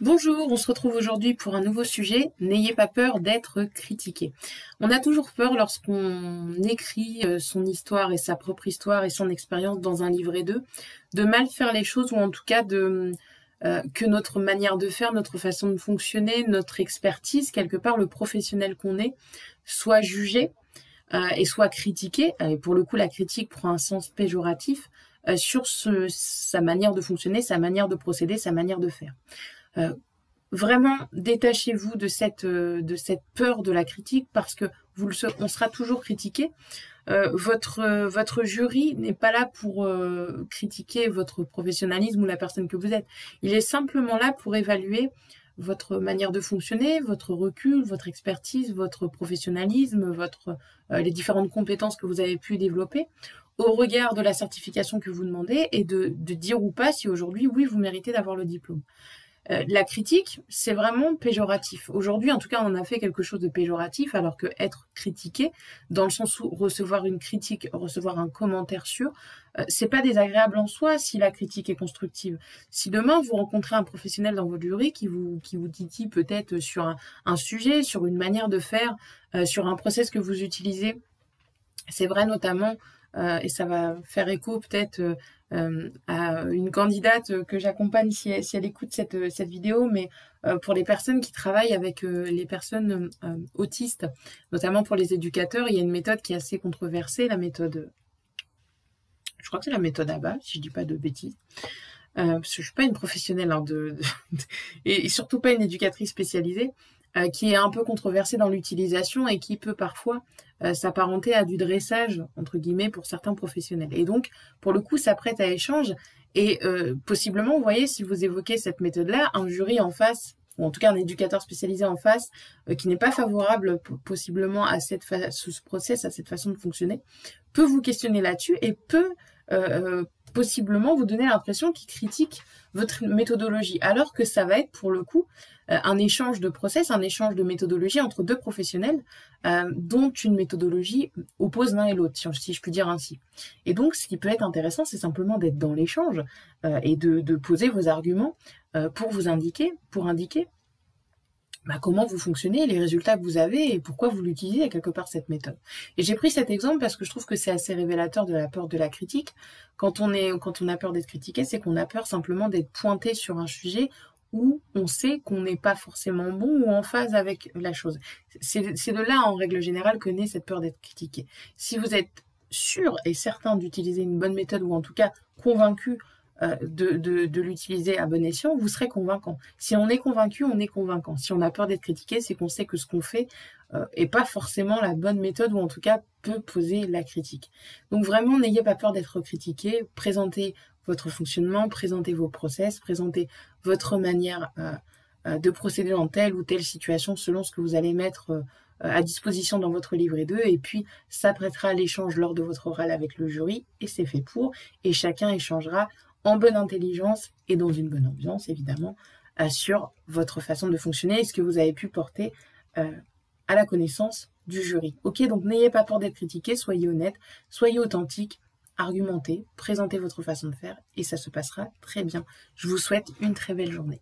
Bonjour, on se retrouve aujourd'hui pour un nouveau sujet. N'ayez pas peur d'être critiqué. On a toujours peur lorsqu'on écrit son histoire et sa propre histoire et son expérience dans un livret d'eux, de mal faire les choses ou en tout cas que notre manière de faire, notre façon de fonctionner, notre expertise, quelque part le professionnel qu'on est, soit jugée et soit critiquée. Et pour le coup, la critique prend un sens péjoratif sur sa manière de fonctionner, sa manière de procéder, sa manière de faire. Euh, Vraiment, détachez-vous de cette peur de la critique parce que on sera toujours critiqué. Votre jury n'est pas là pour critiquer votre professionnalisme ou la personne que vous êtes. Il est simplement là pour évaluer votre manière de fonctionner, votre recul, votre expertise, votre professionnalisme, les différentes compétences que vous avez pu développer au regard de la certification que vous demandez et de dire ou pas si aujourd'hui, oui, vous méritez d'avoir le diplôme. La critique, c'est vraiment péjoratif. Aujourd'hui, en tout cas, on a fait quelque chose de péjoratif, alors que être critiqué, dans le sens où recevoir une critique, recevoir un commentaire sur, c'est pas désagréable en soi si la critique est constructive. Si demain vous rencontrez un professionnel dans votre jury qui vous titille peut-être sur un sujet, sur une manière de faire, sur un process que vous utilisez, c'est vrai notamment, et ça va faire écho peut-être à une candidate que j'accompagne si elle écoute cette vidéo, mais pour les personnes qui travaillent avec les personnes autistes, notamment pour les éducateurs, il y a une méthode qui est assez controversée, la méthode, je crois que c'est la méthode ABA, si je dis pas de bêtises. Parce que je suis pas une professionnelle hein, et surtout pas une éducatrice spécialisée, qui est un peu controversée dans l'utilisation et qui peut parfois s'apparenter à du dressage, entre guillemets, pour certains professionnels. Et donc, pour le coup, ça prête à échange. Et possiblement, vous voyez, si vous évoquez cette méthode-là, un jury en face, ou en tout cas un éducateur spécialisé en face, qui n'est pas favorable possiblement à ce process, à cette façon de fonctionner, peut vous questionner là-dessus et peut possiblement vous donner l'impression qu'il critique votre méthodologie, alors que ça va être pour le coup un échange de process, un échange de méthodologie entre deux professionnels dont une méthodologie oppose l'un et l'autre, si je puis dire ainsi. Et donc, ce qui peut être intéressant, c'est simplement d'être dans l'échange et de poser vos arguments pour indiquer comment vous fonctionnez, les résultats que vous avez et pourquoi vous l'utilisez quelque part cette méthode. Et j'ai pris cet exemple parce que je trouve que c'est assez révélateur de la peur de la critique. Quand on a peur d'être critiqué, c'est qu'on a peur simplement d'être pointé sur un sujet où on sait qu'on n'est pas forcément bon ou en phase avec la chose. C'est de là, en règle générale, que naît cette peur d'être critiqué. Si vous êtes sûr et certain d'utiliser une bonne méthode ou en tout cas convaincu de l'utiliser à bon escient, vous serez convaincant. Si on est convaincu, on est convaincant. Si on a peur d'être critiqué, c'est qu'on sait que ce qu'on fait est pas forcément la bonne méthode ou en tout cas peut poser la critique. Donc vraiment, n'ayez pas peur d'être critiqué. Présentez votre fonctionnement, présentez vos process, présentez votre manière de procéder dans telle ou telle situation selon ce que vous allez mettre à disposition dans votre livret 2 et puis ça prêtera à l'échange lors de votre oral avec le jury et c'est fait pour et chacun échangera en bonne intelligence et dans une bonne ambiance, évidemment, sur votre façon de fonctionner et ce que vous avez pu porter à la connaissance du jury. Ok, donc n'ayez pas peur d'être critiqué, soyez honnête, soyez authentique, argumentez, présentez votre façon de faire et ça se passera très bien. Je vous souhaite une très belle journée.